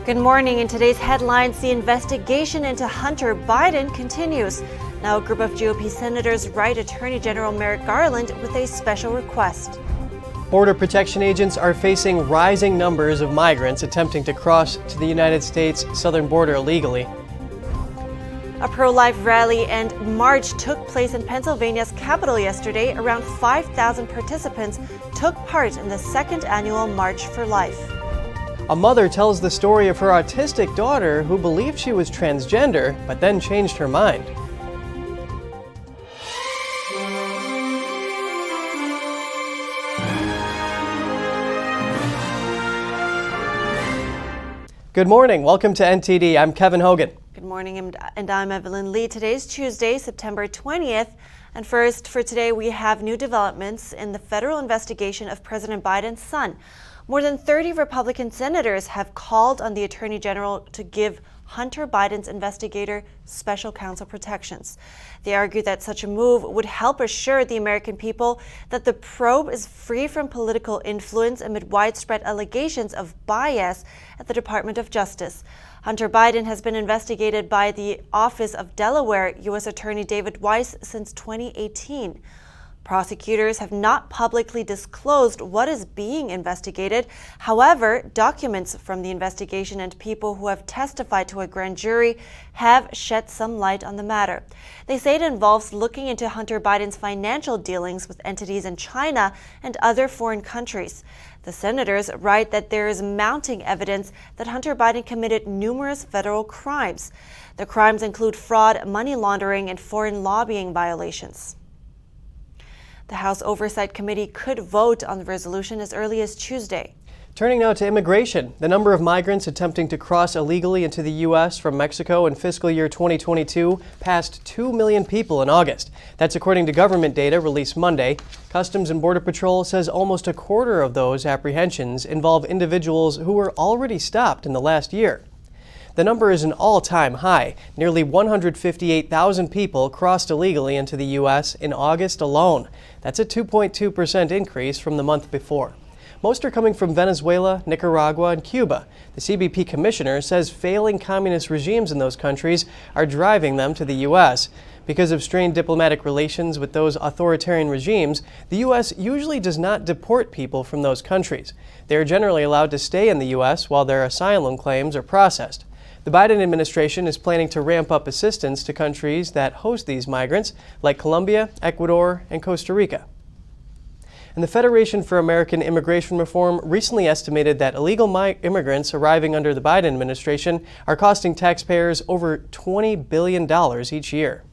Good morning. In today's headlines, the investigation into Hunter Biden continues. Now, a group of GOP senators write Attorney General Merrick Garland with a special request. Border protection agents are facing rising numbers of migrants attempting to cross to the United States southern border illegally. A pro-life rally and march took place in Pennsylvania's capital yesterday. Around 5,000 participants took part in the second annual March for Life. A mother tells the story of her autistic daughter who believed she was transgender, but then changed her mind. Good morning. Welcome to NTD. I'm Kevin Hogan. Good morning, and I'm Evelyn Lee. Today's Tuesday, September 20th. And first, for today, we have new developments in the federal investigation of President Biden's son. More than 30 Republican senators have called on the Attorney General to give Hunter Biden's investigator special counsel protections. They argue that such a move would help assure the American people that the probe is free from political influence amid widespread allegations of bias at the Department of Justice. Hunter Biden has been investigated by the Office of Delaware U.S. Attorney David Weiss since 2018. Prosecutors have not publicly disclosed what is being investigated. However, documents from the investigation and people who have testified to a grand jury have shed some light on the matter. They say it involves looking into Hunter Biden's financial dealings with entities in China and other foreign countries. The senators write that there is mounting evidence that Hunter Biden committed numerous federal crimes. The crimes include fraud, money laundering, and foreign lobbying violations. The House Oversight Committee could vote on the resolution as early as Tuesday. Turning now to immigration, the number of migrants attempting to cross illegally into the U.S. from Mexico in fiscal year 2022 passed 2 million people in August. That's according to government data released Monday. Customs and Border Patrol says almost a quarter of those apprehensions involve individuals who were already stopped in the last year. The number is an all-time high. Nearly 158,000 people crossed illegally into the U.S. in August alone. That's a 2.2% increase from the month before. Most are coming from Venezuela, Nicaragua, and Cuba. The CBP commissioner says failing communist regimes in those countries are driving them to the U.S. Because of strained diplomatic relations with those authoritarian regimes, the U.S. usually does not deport people from those countries. They are generally allowed to stay in the U.S. while their asylum claims are processed. The Biden administration is planning to ramp up assistance to countries that host these migrants, like Colombia, Ecuador, and Costa Rica. And the Federation for American Immigration Reform recently estimated that illegal immigrants arriving under the Biden administration are costing taxpayers over $20 billion each year.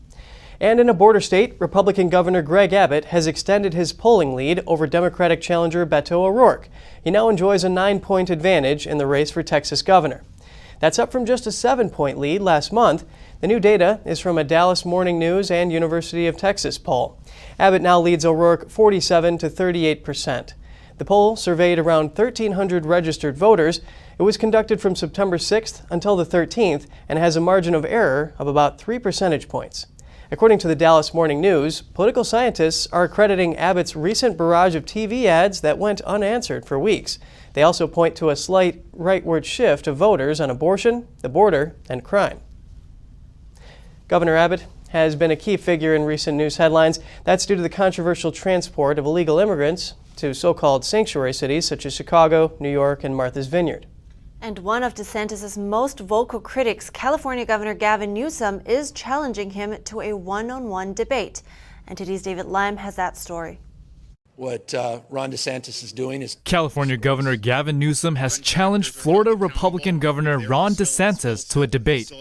And in a border state, Republican Governor Greg Abbott has extended his polling lead over Democratic challenger Beto O'Rourke. He now enjoys a 9-point advantage in the race for Texas governor. That's up from just a 7-point lead last month. The new data is from a Dallas Morning News and University of Texas poll. Abbott now leads O'Rourke 47 to 38%. The poll surveyed around 1,300 registered voters. It was conducted from September 6th until the 13th and has a margin of error of about 3 percentage points. According to the Dallas Morning News, political scientists are crediting Abbott's recent barrage of TV ads that went unanswered for weeks. They also point to a slight rightward shift of voters on abortion, the border, and crime. Governor Abbott has been a key figure in recent news headlines. That's due to the controversial transport of illegal immigrants to so-called sanctuary cities such as Chicago, New York, and Martha's Vineyard. And one of DeSantis' most vocal critics, California Governor Gavin Newsom, is challenging him to a one-on-one debate. NTD's David Lamb has that story. What Ron DeSantis is doing is... California Governor Gavin Newsom has challenged Florida Republican Governor Ron DeSantis to a debate.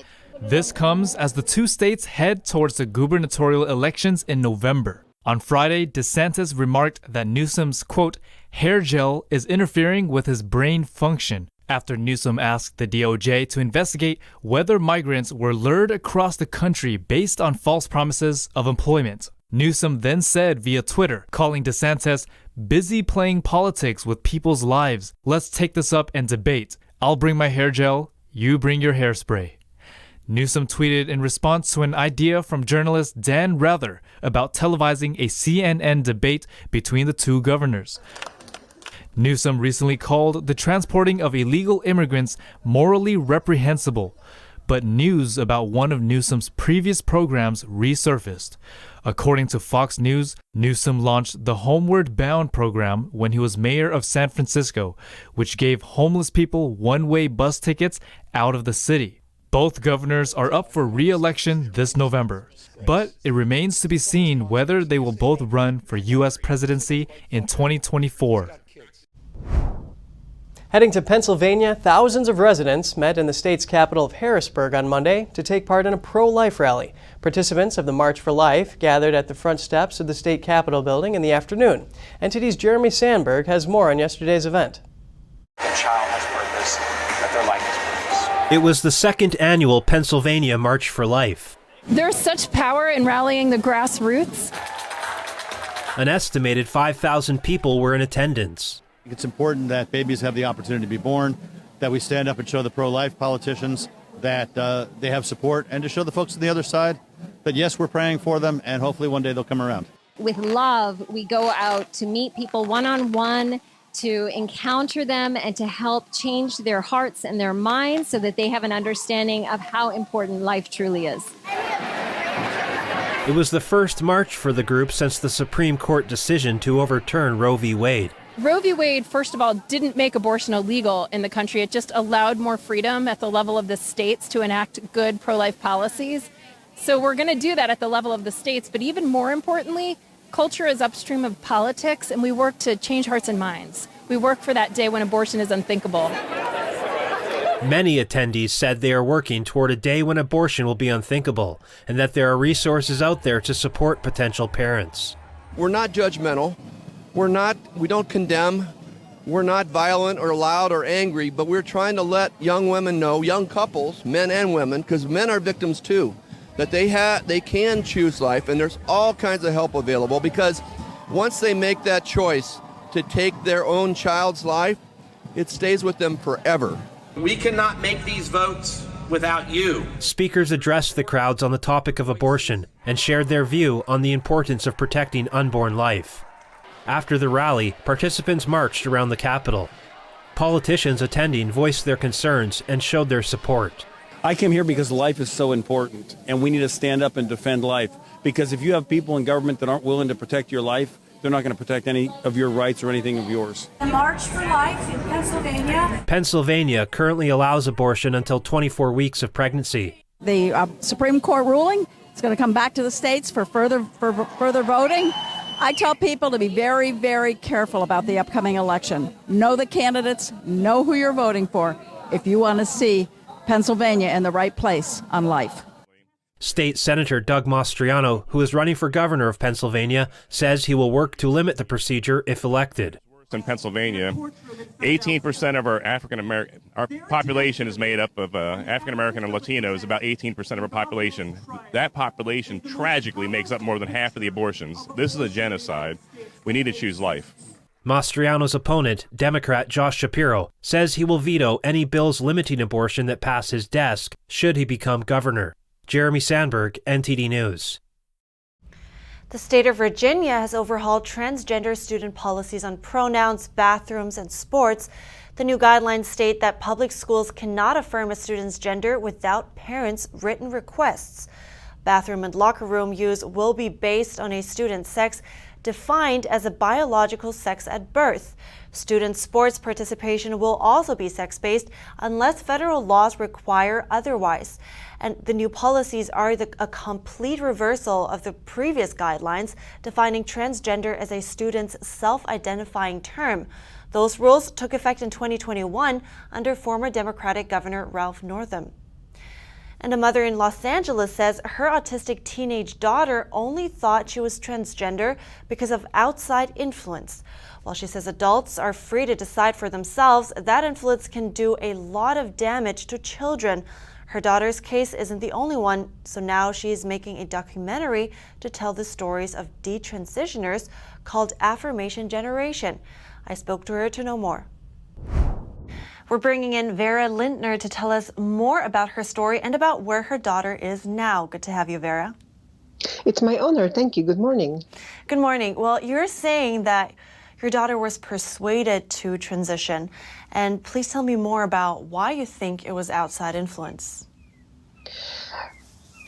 This comes as the two states head towards the gubernatorial elections in November. On Friday, DeSantis remarked that Newsom's, quote, hair gel is interfering with his brain function, after Newsom asked the DOJ to investigate whether migrants were lured across the country based on false promises of employment. Newsom then said via Twitter, calling DeSantis busy playing politics with people's lives. Let's take this up and debate. I'll bring my hair gel, you bring your hairspray. Newsom tweeted in response to an idea from journalist Dan Rather about televising a CNN debate between the two governors. Newsom recently called the transporting of illegal immigrants morally reprehensible. But news about one of Newsom's previous programs resurfaced. According to Fox News, Newsom launched the Homeward Bound program when he was mayor of San Francisco, which gave homeless people one-way bus tickets out of the city. Both governors are up for re-election this November, but it remains to be seen whether they will both run for U.S. presidency in 2024. Heading to Pennsylvania, thousands of residents met in the state's capital of Harrisburg on Monday to take part in a pro-life rally. Participants of the March for Life gathered at the front steps of the state capitol building in the afternoon. NTD's Jeremy Sandberg has more on yesterday's event. The child has purpose, that their life has purpose. It was the second annual Pennsylvania March for Life. There's such power in rallying the grassroots. An estimated 5,000 people were in attendance. It's important that babies have the opportunity to be born, that we stand up and show the pro-life politicians that they have support, and to show the folks on the other side that, yes, we're praying for them, and hopefully one day they'll come around. With love, we go out to meet people one-on-one, to encounter them, and to help change their hearts and their minds so that they have an understanding of how important life truly is. It was the first march for the group since the Supreme Court decision to overturn Roe v. Wade. Roe v. Wade, first of all, didn't make abortion illegal in the country. It just allowed more freedom at the level of the states to enact good pro-life policies. So we're going to do that at the level of the states. But even more importantly, culture is upstream of politics, and we work to change hearts and minds. We work for that day when abortion is unthinkable. Many attendees said they are working toward a day when abortion will be unthinkable, and that there are resources out there to support potential parents. We're not judgmental. We don't condemn. We're not violent or loud or angry, but we're trying to let young women know, young couples, men and women, because men are victims too, that they can choose life, and there's all kinds of help available, because once they make that choice to take their own child's life, it stays with them forever. We cannot make these votes without you. Speakers addressed the crowds on the topic of abortion and shared their view on the importance of protecting unborn life. After the rally, participants marched around the Capitol. Politicians attending voiced their concerns and showed their support. I came here because life is so important, and we need to stand up and defend life. Because if you have people in government that aren't willing to protect your life, they're not going to protect any of your rights or anything of yours. The March for Life in Pennsylvania. Pennsylvania currently allows abortion until 24 weeks of pregnancy. The Supreme Court ruling is going to come back to the states for further voting. I tell people to be very, very careful about the upcoming election. Know the candidates, know who you're voting for if you want to see Pennsylvania in the right place on life. State Senator Doug Mastriano, who is running for governor of Pennsylvania, says he will work to limit the procedure if elected. In Pennsylvania, 18% of our population is made up of African American and Latinos, about 18% of our population. That population tragically makes up more than half of the abortions. This is a genocide. We need to choose life. Mastriano's opponent, Democrat Josh Shapiro, says he will veto any bills limiting abortion that pass his desk should he become governor. Jeremy Sandberg, NTD News. The state of Virginia has overhauled transgender student policies on pronouns, bathrooms, and sports. The new guidelines state that public schools cannot affirm a student's gender without parents' written requests. Bathroom and locker room use will be based on a student's sex, defined as a biological sex at birth. Student sports participation will also be sex-based unless federal laws require otherwise. And the new policies are a complete reversal of the previous guidelines defining transgender as a student's self-identifying term. Those rules took effect in 2021 under former Democratic Governor Ralph Northam. And a mother in Los Angeles says her autistic teenage daughter only thought she was transgender because of outside influence. While she says adults are free to decide for themselves, that influence can do a lot of damage to children. Her daughter's case isn't the only one, so now she's making a documentary to tell the stories of detransitioners called Affirmation Generation. I spoke to her to know more. We're bringing in Vera Lindner to tell us more about her story and about where her daughter is now. Good to have you, Vera. It's my honor. Thank you. Good morning. Good morning. Well, you're saying that your daughter was persuaded to transition. And please tell me more about why you think it was outside influence.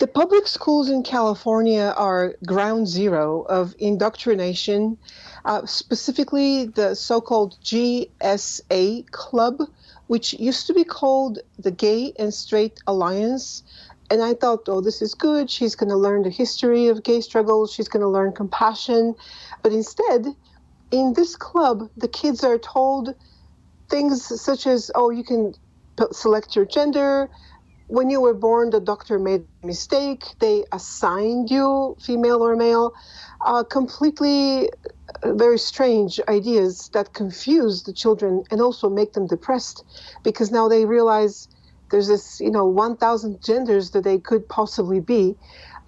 The public schools in California are ground zero of indoctrination, specifically the so-called GSA Club, which used to be called the Gay and Straight Alliance. And I thought, oh, this is good. She's going to learn the history of gay struggles. She's going to learn compassion. But instead, in this club, the kids are told things such as, oh, you can select your gender. When you were born, the doctor made a mistake. They assigned you female or male. Completely very strange ideas that confuse the children and also make them depressed, because now they realize there's this, 1,000 genders that they could possibly be.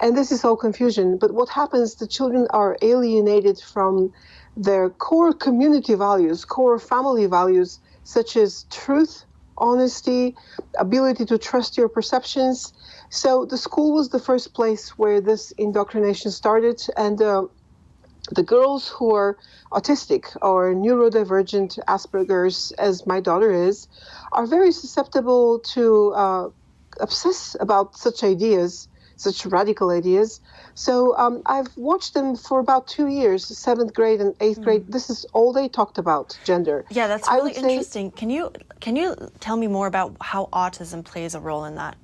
And this is all confusion. But what happens, the children are alienated from their core community values, core family values, such as truth, honesty, ability to trust your perceptions. So the school was the first place where this indoctrination started. And the girls who are autistic or neurodivergent Asperger's, as my daughter is, are very susceptible to obsess about such ideas, such radical ideas. So I've watched them for about 2 years, 7th grade and 8th grade. This is all they talked about, gender. Yeah, that's really interesting. Can you tell me more about how autism plays a role in that?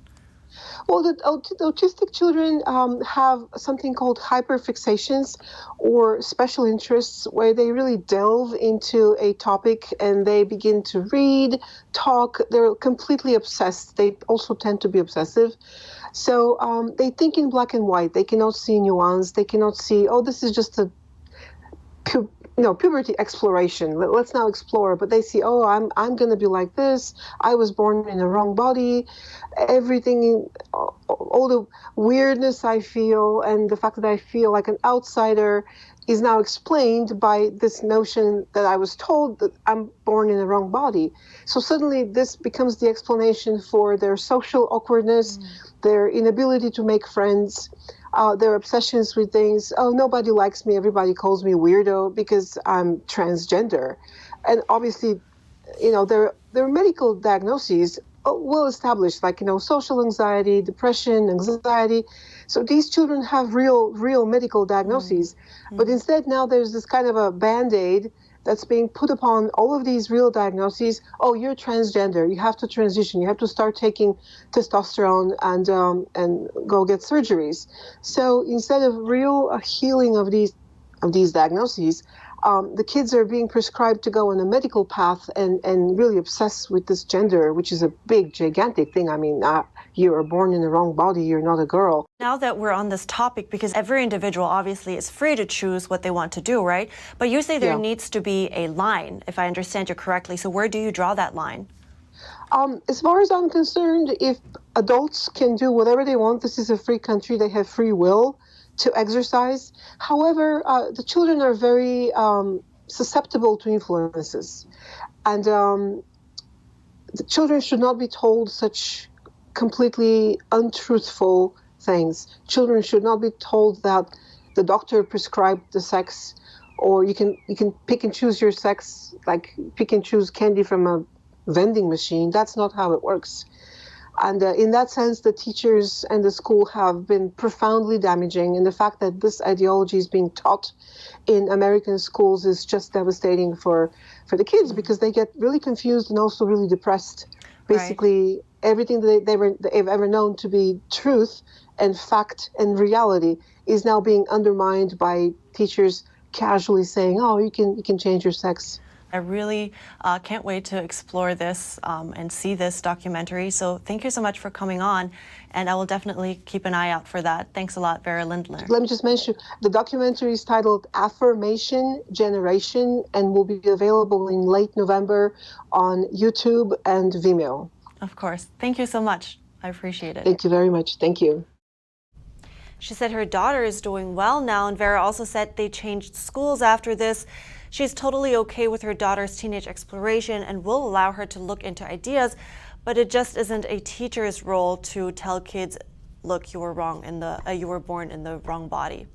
Well, the autistic children have something called hyperfixations or special interests, where they really delve into a topic and they begin to read, talk. They're completely obsessed. They also tend to be obsessive. So they think in black and white. They cannot see nuance. They cannot see, oh, this is just a puberty exploration. Let's now explore. But they see, oh, I'm going to be like this. I was born in the wrong body. Everything, all the weirdness I feel and the fact that I feel like an outsider is now explained by this notion that I was told that I'm born in the wrong body. So suddenly this becomes the explanation for their social awkwardness, their inability to make friends, their obsessions with things. Oh, nobody likes me. Everybody calls me weirdo because I'm transgender. And obviously, there are medical diagnoses well established, like, social anxiety, depression, anxiety. So these children have real medical diagnoses. But instead now there's this kind of a Band-Aid that's being put upon all of these real diagnoses. Oh, you're transgender. You have to transition. You have to start taking testosterone and go get surgeries. So instead of real healing of these diagnoses, the kids are being prescribed to go on a medical path and really obsess with this gender, which is a big, gigantic thing. I mean, you are born in the wrong body. You're not a girl. Now that we're on this topic, because every individual obviously is free to choose what they want to do, right? But you say there needs to be a line, if I understand you correctly. So where do you draw that line? As far as I'm concerned, if adults can do whatever they want, this is a free country. They have free will to exercise. However, the children are very susceptible to influences. And the children should not be told such completely untruthful things. Children should not be told that the doctor prescribed the sex, or you can pick and choose your sex, like pick and choose candy from a vending machine. That's not how it works. And in that sense, the teachers and the school have been profoundly damaging. And the fact that this ideology is being taught in American schools is just devastating for the kids, because they get really confused and also really depressed. Basically, everything that they've ever known to be truth and fact and reality is now being undermined by teachers casually saying, oh, you can change your sex. I really can't wait to explore this and see this documentary. So thank you so much for coming on, and I will definitely keep an eye out for that. Thanks a lot, Vera Lindler. Let me just mention, the documentary is titled Affirmation Generation and will be available in late November on YouTube and Vimeo. Of course. Thank you so much. I appreciate it. Thank you very much. Thank you. She said her daughter is doing well now, and Vera also said they changed schools after this. She's totally okay with her daughter's teenage exploration and will allow her to look into ideas, but it just isn't a teacher's role to tell kids, look, you were wrong you were born in the wrong body.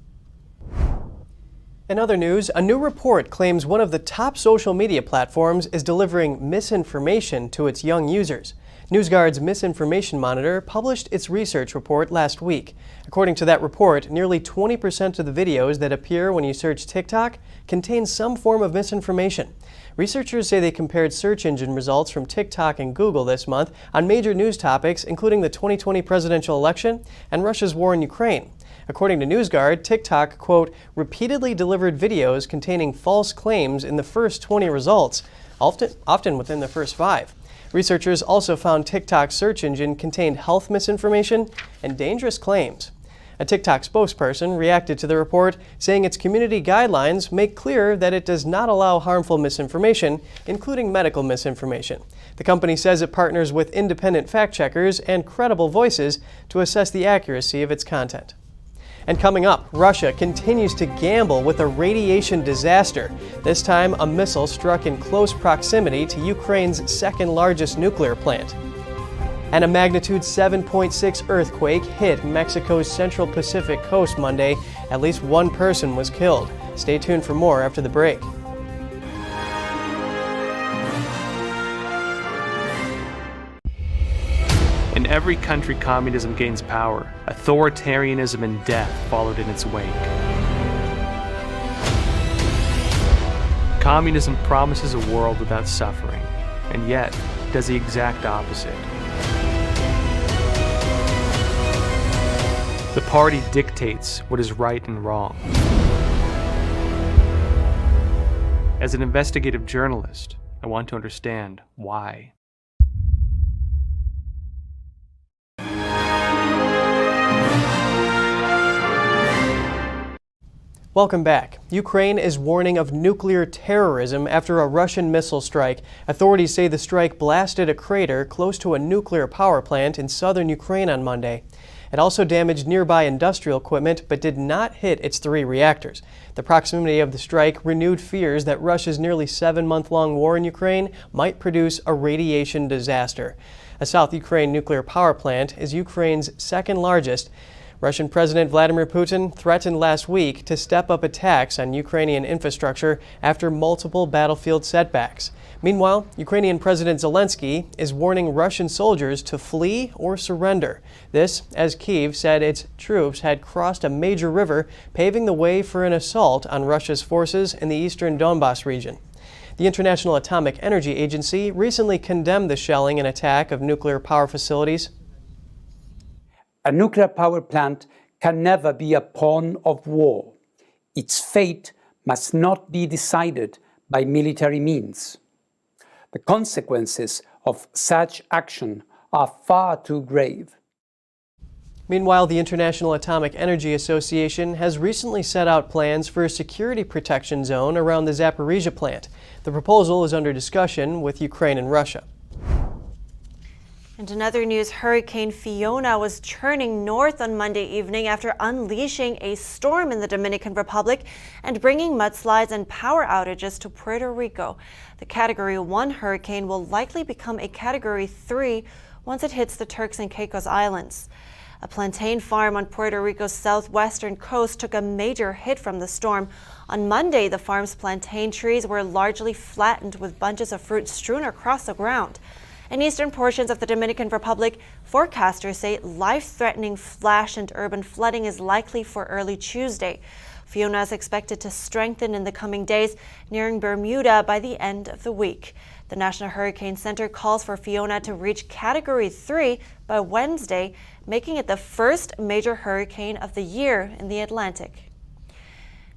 In other news, a new report claims one of the top social media platforms is delivering misinformation to its young users. NewsGuard's Misinformation Monitor published its research report last week. According to that report, nearly 20% of the videos that appear when you search TikTok contain some form of misinformation. Researchers say they compared search engine results from TikTok and Google this month on major news topics, including the 2020 presidential election and Russia's war in Ukraine. According to NewsGuard, TikTok, quote, repeatedly delivered videos containing false claims in the first 20 results, often within the first 5. Researchers also found TikTok's search engine contained health misinformation and dangerous claims. A TikTok spokesperson reacted to the report, saying its community guidelines make clear that it does not allow harmful misinformation, including medical misinformation. The company says it partners with independent fact-checkers and credible voices to assess the accuracy of its content. And coming up, Russia continues to gamble with a radiation disaster. This time, a missile struck in close proximity to Ukraine's second largest nuclear plant. And a magnitude 7.6 earthquake hit Mexico's central Pacific coast Monday. At least one person was killed. Stay tuned for more after the break. In every country communism gains power, authoritarianism and death followed in its wake. Communism promises a world without suffering, and yet does the exact opposite. The party dictates what is right and wrong. As an investigative journalist, I want to understand why. Welcome back. Ukraine is warning of nuclear terrorism after a Russian missile strike. Authorities say the strike blasted a crater close to a nuclear power plant in southern Ukraine on Monday. It also damaged nearby industrial equipment but did not hit its 3 reactors. The proximity of the strike renewed fears that Russia's nearly 7-month-long war in Ukraine might produce a radiation disaster. A South Ukraine nuclear power plant is Ukraine's second largest. Russian President Vladimir Putin threatened last week to step up attacks on Ukrainian infrastructure after multiple battlefield setbacks. Meanwhile, Ukrainian President Zelensky is warning Russian soldiers to flee or surrender. This, as Kyiv said its troops had crossed a major river, paving the way for an assault on Russia's forces in the eastern Donbas region. The International Atomic Energy Agency recently condemned the shelling and attack of nuclear power facilities. A nuclear power plant can never be a pawn of war. Its fate must not be decided by military means. The consequences of such action are far too grave. Meanwhile, the International Atomic Energy Association has recently set out plans for a security protection zone around the Zaporizhzhia plant. The proposal is under discussion with Ukraine and Russia. And in other news, Hurricane Fiona was churning north on Monday evening after unleashing a storm in the Dominican Republic and bringing mudslides and power outages to Puerto Rico. The Category 1 hurricane will likely become a Category 3 once it hits the Turks and Caicos Islands. A plantain farm on Puerto Rico's southwestern coast took a major hit from the storm. On Monday, the farm's plantain trees were largely flattened with bunches of fruit strewn across the ground. In eastern portions of the Dominican Republic, forecasters say life-threatening flash and urban flooding is likely for early Tuesday. Fiona is expected to strengthen in the coming days, nearing Bermuda by the end of the week. The National Hurricane Center calls for Fiona to reach Category 3 by Wednesday, making it the first major hurricane of the year in the Atlantic.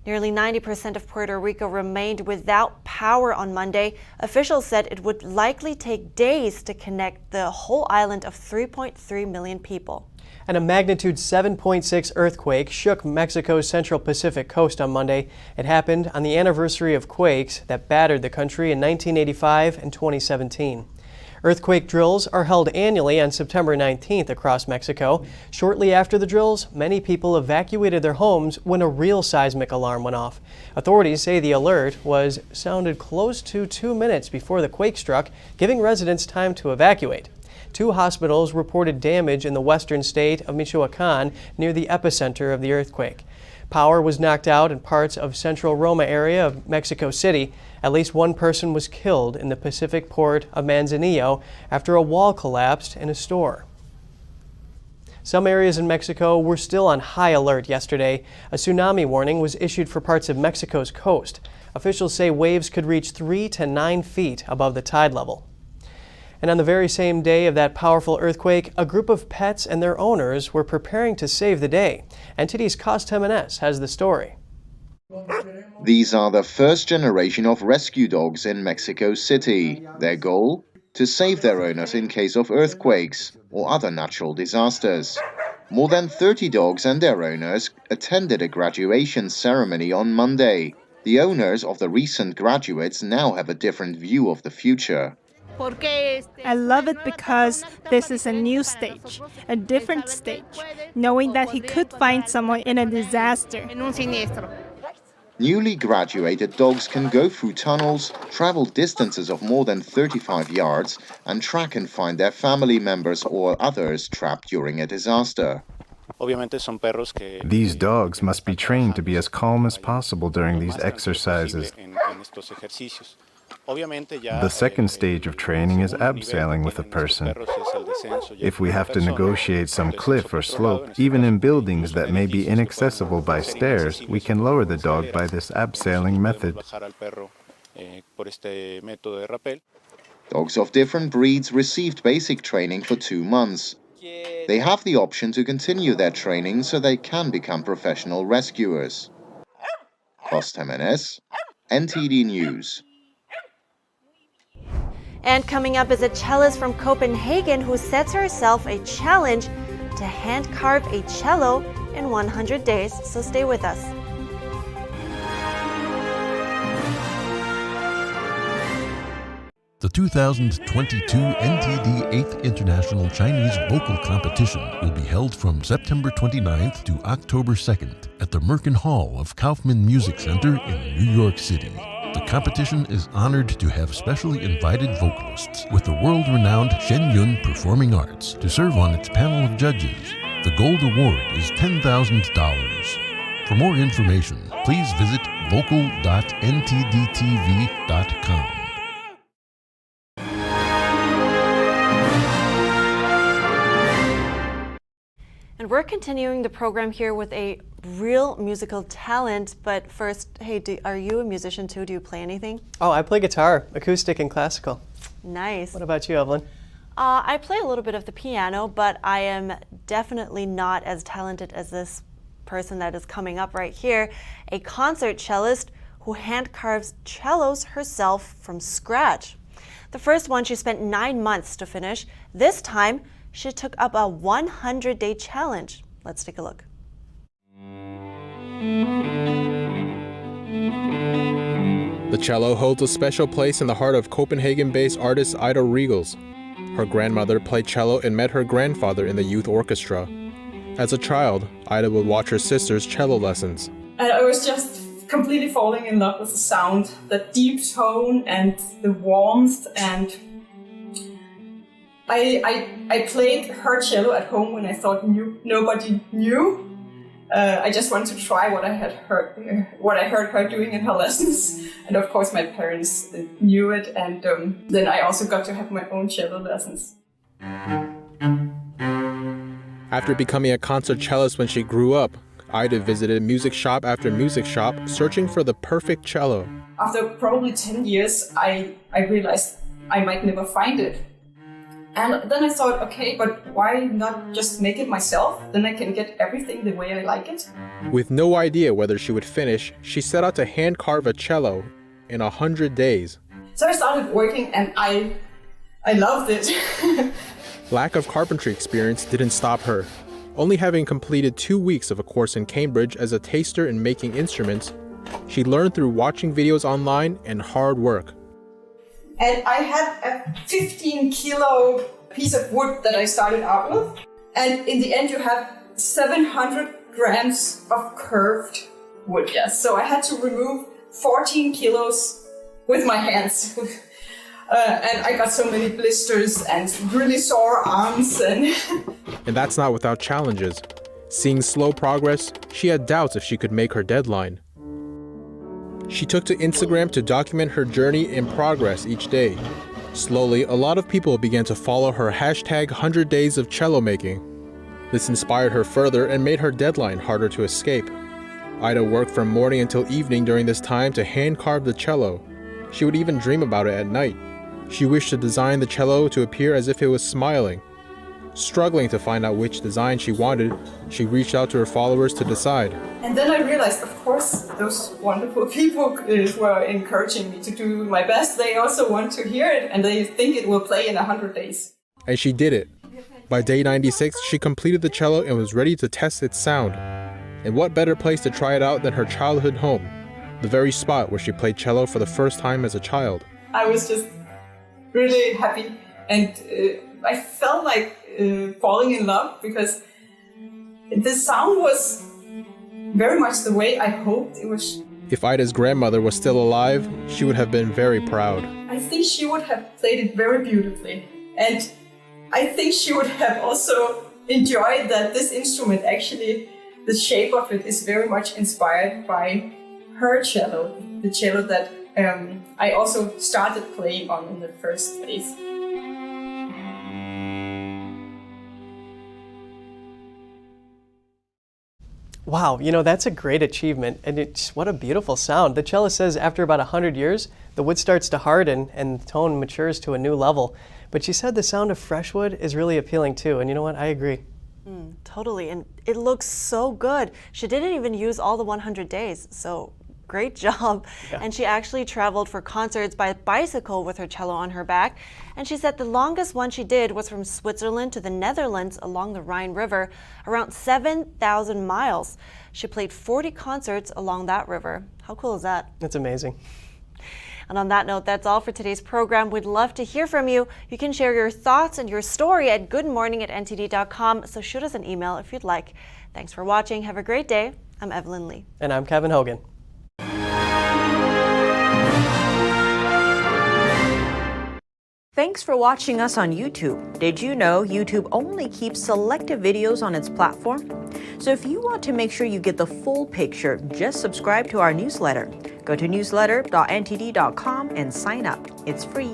Nearly 90% of Puerto Rico remained without power on Monday. Officials said it would likely take days to connect the whole island of 3.3 million people. And a magnitude 7.6 earthquake shook Mexico's central Pacific coast on Monday. It happened on the anniversary of quakes that battered the country in 1985 and 2017. Earthquake drills are held annually on September 19th across Mexico. Shortly after the drills, many people evacuated their homes when a real seismic alarm went off. Authorities say the alert was sounded close to 2 minutes before the quake struck, giving residents time to evacuate. 2 hospitals reported damage in the western state of Michoacan near the epicenter of the earthquake. Power was knocked out in parts of central Roma area of Mexico City. At least one person was killed in the Pacific port of Manzanillo after a wall collapsed in a store. Some areas in Mexico were still on high alert yesterday. A tsunami warning was issued for parts of Mexico's coast. Officials say waves could reach 3 to 9 feet above the tide level. And on the very same day of that powerful earthquake, a group of pets and their owners were preparing to save the day. NTD's Carves has the story. These are the first generation of rescue dogs in Mexico City. Their goal? To save their owners in case of earthquakes or other natural disasters. More than 30 dogs and their owners attended a graduation ceremony on Monday. The owners of the recent graduates now have a different view of the future. I love it because this is a new stage, a different stage, knowing that he could find someone in a disaster. Newly graduated dogs can go through tunnels, travel distances of more than 35 yards, and track and find their family members or others trapped during a disaster. These dogs must be trained to be as calm as possible during these exercises. The second stage of training is abseiling with a person. If we have to negotiate some cliff or slope, even in buildings that may be inaccessible by stairs, we can lower the dog by this abseiling method. Dogs of different breeds received basic training for 2 months. They have the option to continue their training so they can become professional rescuers. Carves, NTD News. And coming up is a cellist from Copenhagen who sets herself a challenge to hand carve a cello in 100 days. So stay with us. The 2022 NTD 8th International Chinese Vocal Competition will be held from September 29th to October 2nd at the Merkin Hall of Kaufman Music Center in New York City. The competition is honored to have specially invited vocalists with the world-renowned Shen Yun Performing Arts to serve on its panel of judges. The gold award is $10,000. For more information, please visit vocal.ntdtv.com. And we're continuing the program here with a real musical talent. But first, hey, are you a musician too? Do you play anything? Oh, I play guitar, acoustic and classical. Nice. What about you, Evelyn? I play a little bit of the piano, but I am definitely not as talented as this person that is coming up right here, a concert cellist who hand carves cellos herself from scratch. The first one she spent 9 months to finish. This time, she took up a 100-day challenge. Let's take a look. The cello holds a special place in the heart of Copenhagen-based artist Ida Regals. Her grandmother played cello and met her grandfather in the youth orchestra. As a child, Ida would watch her sister's cello lessons. And I was just completely falling in love with the sound, the deep tone and the warmth, and I played her cello at home when I thought nobody knew. I just wanted to try what I heard her doing in her lessons, and of course my parents knew it, and then I also got to have my own cello lessons. After becoming a concert cellist when she grew up, Ida visited music shop after music shop, searching for the perfect cello. After probably 10 years, I realized I might never find it. And then I thought, okay, but why not just make it myself? Then I can get everything the way I like it. With no idea whether she would finish, she set out to hand carve a cello in 100 days. So I started working, and I loved it. Lack of carpentry experience didn't stop her. Only having completed 2 weeks of a course in Cambridge as a taster in making instruments, she learned through watching videos online and hard work. And I had a 15-kilo piece of wood that I started out with. And in the end, you have 700 grams of curved wood, yes. So I had to remove 14 kilos with my hands. And I got so many blisters and really sore arms. And that's not without challenges. Seeing slow progress, she had doubts if she could make her deadline. She took to Instagram to document her journey and progress each day. Slowly, a lot of people began to follow her hashtag 100 days of cello making. This inspired her further and made her deadline harder to escape. Ida worked from morning until evening during this time to hand carve the cello. She would even dream about it at night. She wished to design the cello to appear as if it was smiling. Struggling to find out which design she wanted, she reached out to her followers to decide. And then I realized, of course, those wonderful people who are encouraging me to do my best, they also want to hear it and they think it will play in 100 days. And she did it. By day 96, she completed the cello and was ready to test its sound. And what better place to try it out than her childhood home, the very spot where she played cello for the first time as a child. I was just really happy and I felt like falling in love because the sound was very much the way I hoped it was. If Ida's grandmother was still alive, she would have been very proud. I think she would have played it very beautifully. And I think she would have also enjoyed that this instrument actually, the shape of it is very much inspired by her cello, the cello that I also started playing on in the first place. Wow, you know, that's a great achievement, and what a beautiful sound. The cellist says after about 100 years, the wood starts to harden and the tone matures to a new level. But she said the sound of fresh wood is really appealing too, and you know what, I agree. Totally, and it looks so good. She didn't even use all the 100 days, so great job. Yeah. And she actually traveled for concerts by bicycle with her cello on her back. And she said the longest one she did was from Switzerland to the Netherlands along the Rhine River, around 7,000 miles. She played 40 concerts along that river. How cool is that? That's amazing. And on that note, that's all for today's program. We'd love to hear from you. You can share your thoughts and your story at goodmorning@ntd.com, so shoot us an email if you'd like. Thanks for watching. Have a great day. I'm Evelyn Lee. And I'm Kevin Hogan. Thanks for watching us on YouTube. Did you know YouTube only keeps selective videos on its platform? So if you want to make sure you get the full picture, just subscribe to our newsletter. Go to newsletter.ntd.com and sign up. It's free.